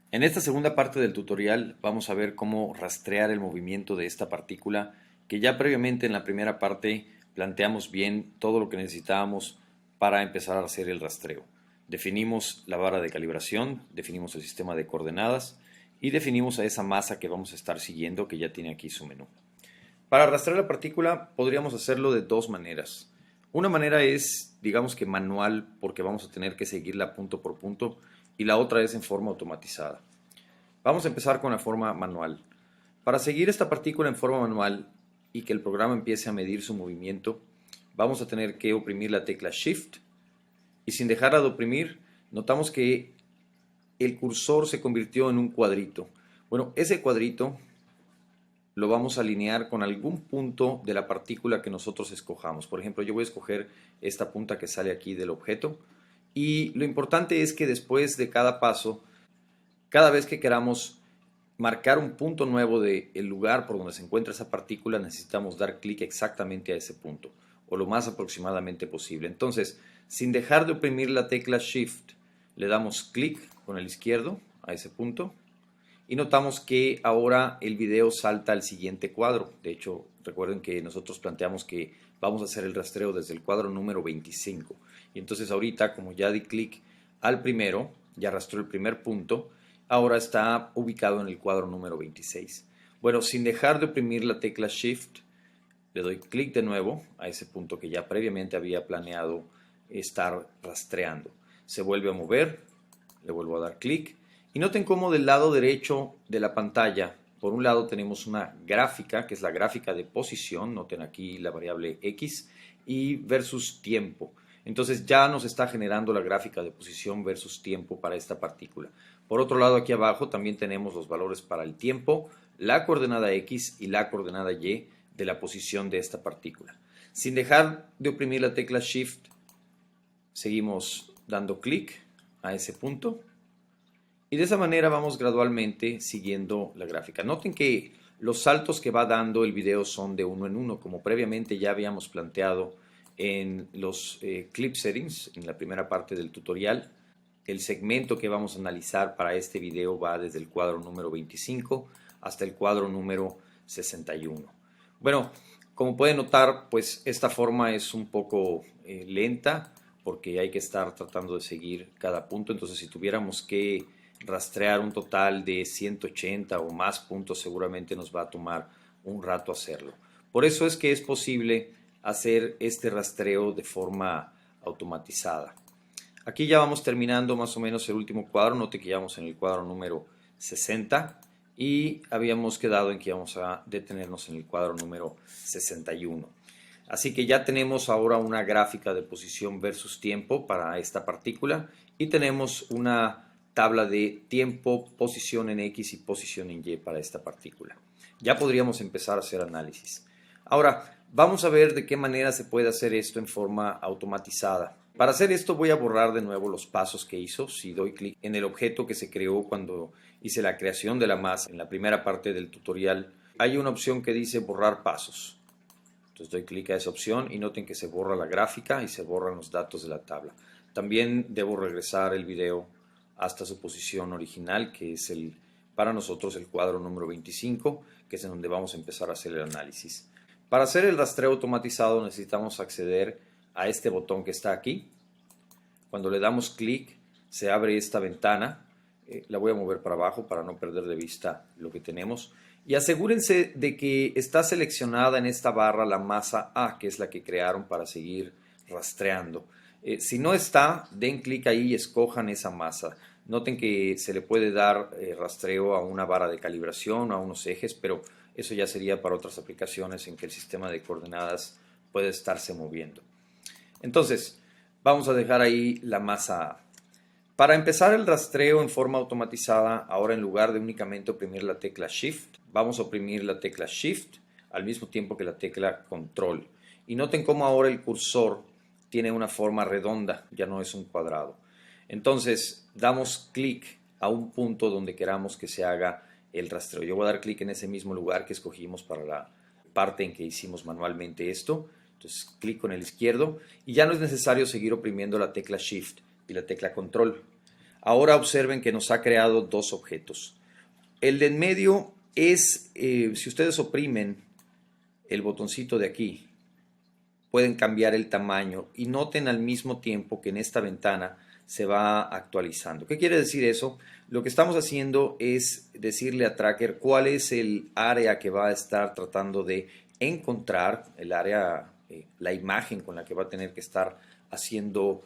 En esta segunda parte del tutorial vamos a ver cómo rastrear el movimiento de esta partícula que ya previamente en la primera parte planteamos bien todo lo que necesitábamos para empezar a hacer el rastreo. Definimos la vara de calibración, definimos el sistema de coordenadas y definimos a esa masa que vamos a estar siguiendo que ya tiene aquí su menú. Para rastrear la partícula podríamos hacerlo de dos maneras. Una manera es, digamos que manual, porque vamos a tener que seguirla punto por punto, y la otra es en forma automatizada. Vamos a empezar con la forma manual. Para seguir esta partícula en forma manual y que el programa empiece a medir su movimiento, vamos a tener que oprimir la tecla Shift y sin dejarla de oprimir, notamos que el cursor se convirtió en un cuadrito. Bueno, ese cuadrito lo vamos a alinear con algún punto de la partícula que nosotros escojamos. Por ejemplo, yo voy a escoger esta punta que sale aquí del objeto y lo importante es que después de cada paso, cada vez que queramos marcar un punto nuevo del lugar por donde se encuentra esa partícula, necesitamos dar clic exactamente a ese punto o lo más aproximadamente posible. Entonces, sin dejar de oprimir la tecla Shift, le damos clic con el izquierdo a ese punto y notamos que ahora el video salta al siguiente cuadro. De hecho, recuerden que nosotros planteamos que vamos a hacer el rastreo desde el cuadro número 25. Y entonces ahorita, como ya di clic al primero, ya arrastró el primer punto, ahora está ubicado en el cuadro número 26. Bueno, sin dejar de oprimir la tecla Shift, le doy clic de nuevo a ese punto que ya previamente había planeado estar rastreando. Se vuelve a mover, le vuelvo a dar clic y noten cómo del lado derecho de la pantalla, por un lado tenemos una gráfica, que es la gráfica de posición, noten aquí la variable X, y versus tiempo. Entonces ya nos está generando la gráfica de posición versus tiempo para esta partícula. Por otro lado, aquí abajo también tenemos los valores para el tiempo, la coordenada X y la coordenada Y de la posición de esta partícula. Sin dejar de oprimir la tecla Shift, seguimos dando clic a ese punto y de esa manera vamos gradualmente siguiendo la gráfica. Noten que los saltos que va dando el video son de uno en uno, como previamente ya habíamos planteado en los clip settings, en la primera parte del tutorial. El segmento que vamos a analizar para este video va desde el cuadro número 25 hasta el cuadro número 61. Bueno, como pueden notar, pues esta forma es un poco lenta porque hay que estar tratando de seguir cada punto. Entonces, si tuviéramos que rastrear un total de 180 o más puntos, seguramente nos va a tomar un rato hacerlo. Por eso es que es posible hacer este rastreo de forma automatizada. Aquí ya vamos terminando más o menos el último cuadro. Note que ya vamos en el cuadro número 60 y habíamos quedado en que íbamos a detenernos en el cuadro número 61. Así que ya tenemos ahora una gráfica de posición versus tiempo para esta partícula y tenemos una tabla de tiempo, posición en X y posición en Y para esta partícula. Ya podríamos empezar a hacer análisis. Ahora, vamos a ver de qué manera se puede hacer esto en forma automatizada. Para hacer esto voy a borrar de nuevo los pasos que hizo. Si doy clic en el objeto que se creó cuando hice la creación de la masa en la primera parte del tutorial, hay una opción que dice borrar pasos. Entonces doy clic a esa opción y noten que se borra la gráfica y se borran los datos de la tabla. También debo regresar el video hasta su posición original, que es para nosotros el cuadro número 25, que es en donde vamos a empezar a hacer el análisis. Para hacer el rastreo automatizado necesitamos acceder a este botón que está aquí. Cuando le damos clic se abre esta ventana. La voy a mover para abajo para no perder de vista lo que tenemos. Y asegúrense de que está seleccionada en esta barra la masa A, que es la que crearon para seguir rastreando. Si no está, den clic ahí y escojan esa masa. Noten que se le puede dar rastreo a una vara de calibración, a unos ejes, pero eso ya sería para otras aplicaciones en que el sistema de coordenadas puede estarse moviendo. Entonces, vamos a dejar ahí la masa A. Para empezar el rastreo en forma automatizada, ahora en lugar de únicamente oprimir la tecla Shift, vamos a oprimir la tecla Shift al mismo tiempo que la tecla Control. Y noten cómo ahora el cursor tiene una forma redonda, ya no es un cuadrado. Entonces, damos clic a un punto donde queramos que se haga el rastreo. Yo voy a dar clic en ese mismo lugar que escogimos para la parte en que hicimos manualmente esto. Entonces, clic con el izquierdo y ya no es necesario seguir oprimiendo la tecla Shift y la tecla Control. Ahora observen que nos ha creado dos objetos. El de en medio es, si ustedes oprimen el botoncito de aquí, pueden cambiar el tamaño y noten al mismo tiempo que en esta ventana se va actualizando. ¿Qué quiere decir eso? Lo que estamos haciendo es decirle a Tracker cuál es el área que va a estar tratando de encontrar, el área, la imagen con la que va a tener que estar haciendo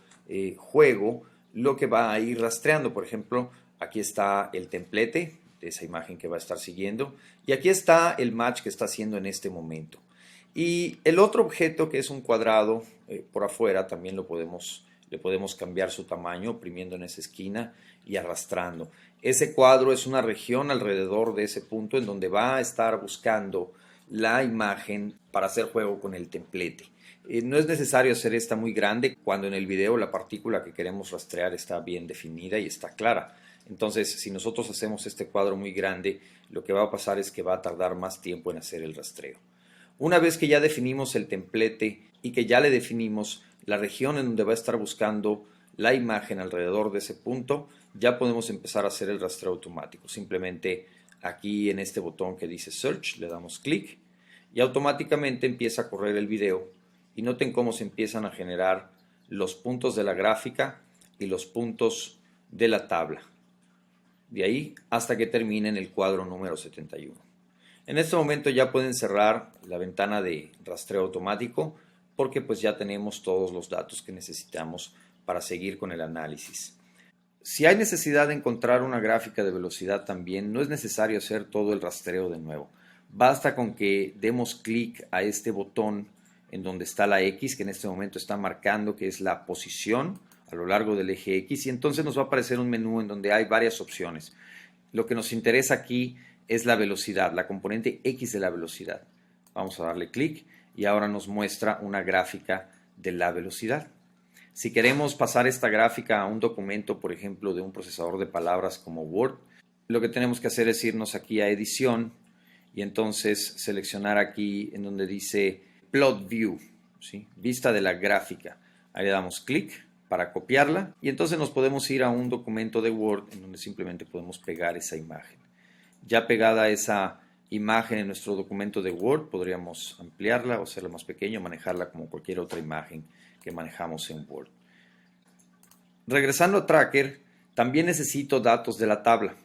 juego, lo que va a ir rastreando. Por ejemplo, aquí está el templete de esa imagen que va a estar siguiendo y aquí está el match que está haciendo en este momento. Y el otro objeto, que es un cuadrado por afuera, también le podemos cambiar su tamaño oprimiendo en esa esquina y arrastrando. Ese cuadro es una región alrededor de ese punto en donde va a estar buscando la imagen para hacer juego con el templete. No es necesario hacer esta muy grande cuando en el video la partícula que queremos rastrear está bien definida y está clara. Entonces, si nosotros hacemos este cuadro muy grande, lo que va a pasar es que va a tardar más tiempo en hacer el rastreo. Una vez que ya definimos el templete y que ya le definimos la región en donde va a estar buscando la imagen alrededor de ese punto, ya podemos empezar a hacer el rastreo automático. Simplemente aquí en este botón que dice Search le damos clic y automáticamente empieza a correr el video y noten cómo se empiezan a generar los puntos de la gráfica y los puntos de la tabla. De ahí hasta que termine en el cuadro número 71. En este momento ya pueden cerrar la ventana de rastreo automático porque pues ya tenemos todos los datos que necesitamos para seguir con el análisis. Si hay necesidad de encontrar una gráfica de velocidad también, no es necesario hacer todo el rastreo de nuevo. Basta con que demos clic a este botón en donde está la X, que en este momento está marcando que es la posición a lo largo del eje X, y entonces nos va a aparecer un menú en donde hay varias opciones. Lo que nos interesa aquí es la velocidad, la componente X de la velocidad. Vamos a darle clic y ahora nos muestra una gráfica de la velocidad. Si queremos pasar esta gráfica a un documento, por ejemplo, de un procesador de palabras como Word, lo que tenemos que hacer es irnos aquí a edición y entonces seleccionar aquí en donde dice Plot View, ¿sí? Vista de la gráfica. Ahí le damos clic para copiarla y entonces nos podemos ir a un documento de Word en donde simplemente podemos pegar esa imagen. Ya pegada esa imagen en nuestro documento de Word, podríamos ampliarla o hacerla más pequeña o manejarla como cualquier otra imagen que manejamos en Word. Regresando a Tracker, también necesito datos de la tabla.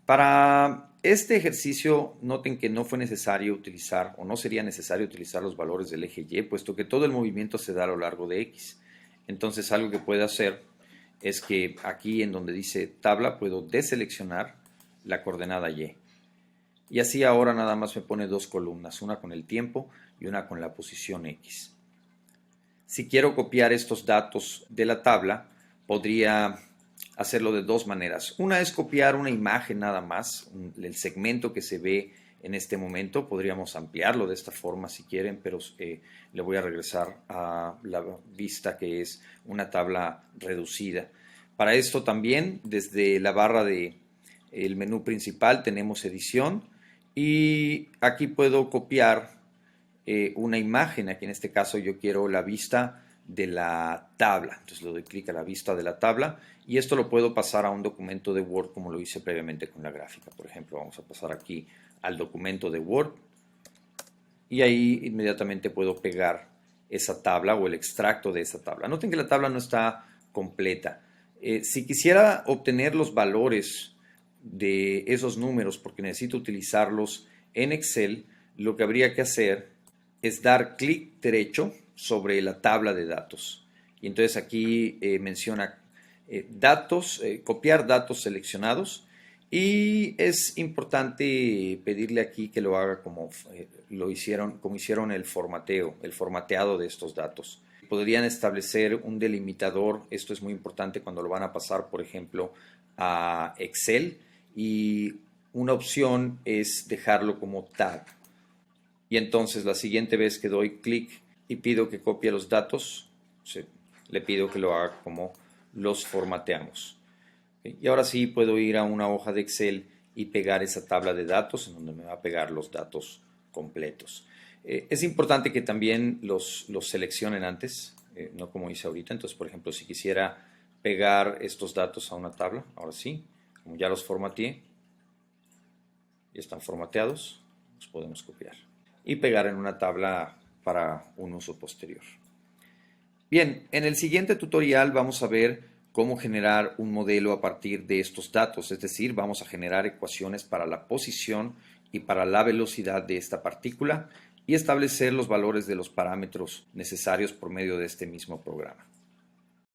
Para este ejercicio, noten que no fue necesario utilizar o no sería necesario utilizar los valores del eje Y, puesto que todo el movimiento se da a lo largo de X. Entonces, algo que puedo hacer es que aquí en donde dice tabla, puedo deseleccionar la coordenada Y. Y así ahora nada más me pone dos columnas, una con el tiempo y una con la posición X. Si quiero copiar estos datos de la tabla, podría hacerlo de dos maneras. Una es copiar una imagen nada más, el segmento que se ve en este momento. Podríamos ampliarlo de esta forma si quieren, pero le voy a regresar a la vista que es una tabla reducida. Para esto también, desde la barra del menú principal tenemos edición y aquí puedo copiar una imagen. Aquí en este caso yo quiero la vista de la tabla. Entonces le doy clic a la vista de la tabla y esto lo puedo pasar a un documento de Word como lo hice previamente con la gráfica. Por ejemplo, vamos a pasar aquí al documento de Word y ahí inmediatamente puedo pegar esa tabla o el extracto de esa tabla. Noten que la tabla no está completa. Si quisiera obtener los valores de esos números porque necesito utilizarlos en Excel, lo que habría que hacer es dar clic derecho sobre la tabla de datos. Y entonces aquí menciona datos, copiar datos seleccionados. Y es importante pedirle aquí que lo haga como hicieron el formateado de estos datos. Podrían establecer un delimitador, esto es muy importante cuando lo van a pasar, por ejemplo, a Excel, y una opción es dejarlo como tab. Y entonces la siguiente vez que doy clic y pido que copie los datos, le pido que lo haga como los formateamos. Y ahora sí puedo ir a una hoja de Excel y pegar esa tabla de datos en donde me va a pegar los datos completos. Es importante que también los seleccionen antes, no como hice ahorita. Entonces, por ejemplo, si quisiera pegar estos datos a una tabla. Ahora sí, como ya los formateé, ya están formateados, los podemos copiar y pegar en una tabla para un uso posterior. Bien, en el siguiente tutorial vamos a ver cómo generar un modelo a partir de estos datos, es decir, vamos a generar ecuaciones para la posición y para la velocidad de esta partícula y establecer los valores de los parámetros necesarios por medio de este mismo programa.